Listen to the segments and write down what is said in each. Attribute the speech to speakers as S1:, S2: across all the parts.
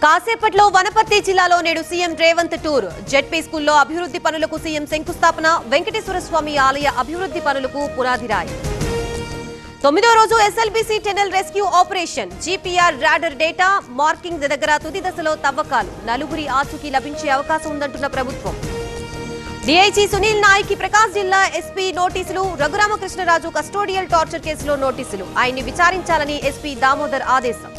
S1: కాసేపట్లో వనపర్తి జిల్లాలో నేడు సీఎం రేవంత్ టూర్. జెడ్పీ స్కూల్లో అభివృద్ధి పనులకు సీఎం శంకుస్థాపన, వెంకటేశ్వర స్వామి ఆలయ అభివృద్ధి పనులకు పునాదిరాయి. 9వ రోజు SLBC tunnel rescue operation. GPR radar data marking దగ్గర తుది దశలో తవ్వకాలు. నలుగురి ఆచూకీ లభించే అవకాశం ఉందంటున్న ప్రభుత్వం. డీఐజీ సునీల్ నాయక్ కి ప్రకాశ్ జిల్లా ఎస్పీ నోటీసులు. రఘురామకృష్ణరాజు కస్టోడియల్ టార్చర్ కేసులో నోటీసులు. ఆయన్ని విచారించాలని ఎస్పీ దామోదర్ ఆదేశం.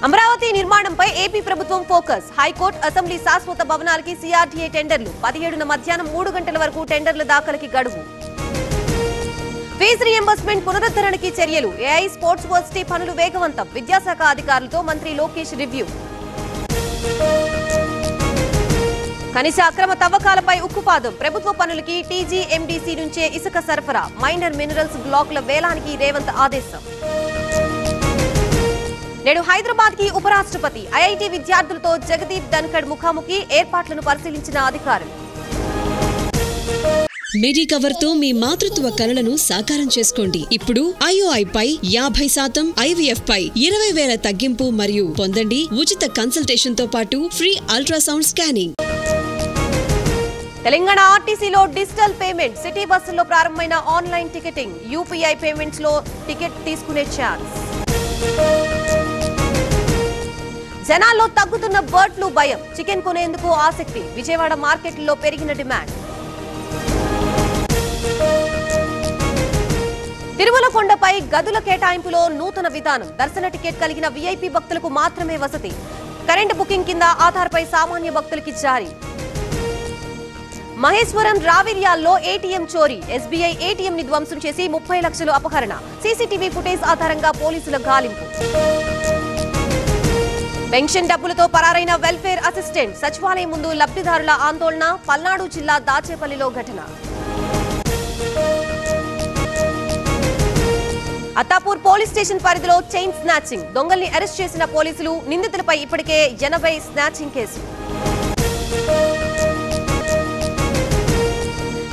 S1: అమరావతి నిర్మాణంపై ఏపీ ప్రభుత్వం ఫోకస్. హైకోర్టు, అసెంబ్లీ శాశ్వత భవనాలకి సీఆర్డీఏ టెండర్లు. 17న మధ్యాహ్నం 3 గంటల వరకు టెండర్ల దాఖలుకి గడువు. ఫీజు రీఎంబర్స్మెంట్ పునరుద్ధరణకి చర్యలు. ఏఐ స్పోర్ట్స్ వర్సిటీ పనులు వేగవంతం. విద్యాశాఖ అధికారులతో మంత్రి లోకేష్ రివ్యూ. కనీస అక్రమ తవ్వకాలపై ఉక్కుపాదం. ప్రభుత్వ పనులకి టీజీఎండీసీ నుంచే ఇసుక సరఫరా. మైనర్ మినరల్స్ బ్లాకుల వేలానికి రేవంత్ ఆదేశం. నేడు హైదరాబాద్ కి ఉపరాష్ట్రపతి. ఐఐటీ విద్యార్థులతో జగదీప్ ధన్కడ్ ముఖాముఖి. ఏర్పాట్లను పరిశీలించిన అధికారులు.
S2: మెడికవర్ తో మీ మాతృత్వ కలలను సాకారం చేసుకోండి. ఇప్పుడు IOI పై 50%, IVF పై 20,000 తగ్గింపు మరియు పొందండి ఉచిత కన్సల్టేషన్ తో పాటు ఫ్రీ అల్ట్రాసౌండ్ స్కానింగ్.
S1: తెలంగాణ ఆర్టీసీలో డిజిటల్ పేమెంట్. సిటీ బస్సుల్లో ప్రారంభమైన ఆన్లైన్ టికెటింగ్. యూపీఐ పేమెంట్స్ లో టికెట్ తీసుకునే ఛాన్స్. జనాల్లో తగ్గుతున్న బర్డ్ ఫ్లూ భయం. చికెన్ కొనేందుకు ఆసక్తి. విజయవాడ మార్కెట్లో పెరిగిన డిమాండ్. తిరుమల కొండపై గదుల కేటాయింపులో నూతన విధానం. దర్శన టికెట్ కలిగిన వీఐపీ భక్తులకు మాత్రమే వసతి. కరెంటు బుకింగ్ కింద ఆధార్పై సామాన్య భక్తులకి జారీ. మహేశ్వరం రావిర్యాల్లో ఏటీఎం చోరీ. ఎస్బీఐ ఏటీఎం ని ధ్వంసం చేసి 30 లక్షలు అపహరణ. సీసీటీవీ ఫుటేజ్ ఆధారంగా పోలీసుల గాలింపు. పెన్షన్ డబ్బులతో పరారైన వెల్ఫేర్ అసిస్టెంట్. సచివాలయం ముందు లబ్ధిదారుల ఆందోళన. పల్నాడు జిల్లా దాచేపల్లిలో ఘటన. అత్తాపూర్ పోలీస్ స్టేషన్ పరిధిలో చైన్ స్నాచింగ్. దొంగల్ని అరెస్ట్ చేసిన పోలీసులు. నిందితులపై ఇప్పటికే 80 స్నాచింగ్ కేసు.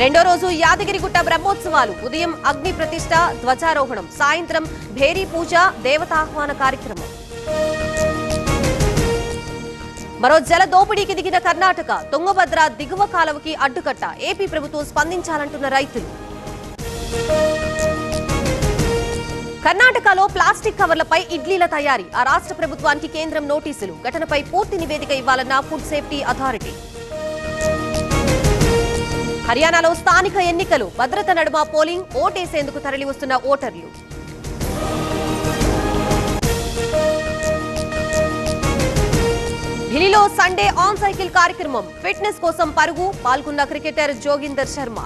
S1: రెండో రోజు యాదగిరిగుట్ట బ్రహ్మోత్సవాలు. ఉదయం అగ్ని ప్రతిష్ఠ, ధ్వజారోహణం. సాయంత్రం భేరీ పూజ, దేవతాహ్వాన కార్యక్రమం. మరో జల దోపిడీకి దిగిన కర్ణాటక. తుంగభద్ర దిగువ కాలువకి అడ్డుకట్ట. ఏపీ ప్రభుత్వం స్పందించాలంటున్న రైతులు. కర్ణాటకలో ప్లాస్టిక్ కవర్లపై ఇడ్లీల తయారీ. ఆ రాష్ట్ర ప్రభుత్వానికి కేంద్రం నోటీసులు. ఘటనపై పూర్తి నివేదిక ఇవ్వాలన్న ఫుడ్ సేఫ్టీ అథారిటీ. హర్యానాలో స్థానిక ఎన్నికలు. భద్రత నడుమ పోలింగ్. ఓటేసేందుకు తరలి వస్తున్న ఓటర్లు. ఢిల్లీలో సండే ఆన్ సైకిల్ కార్యక్రమం. ఫిట్నెస్ కోసం పరుగు. పాల్గొన్న క్రికెటర్ జోగిందర్ శర్మ.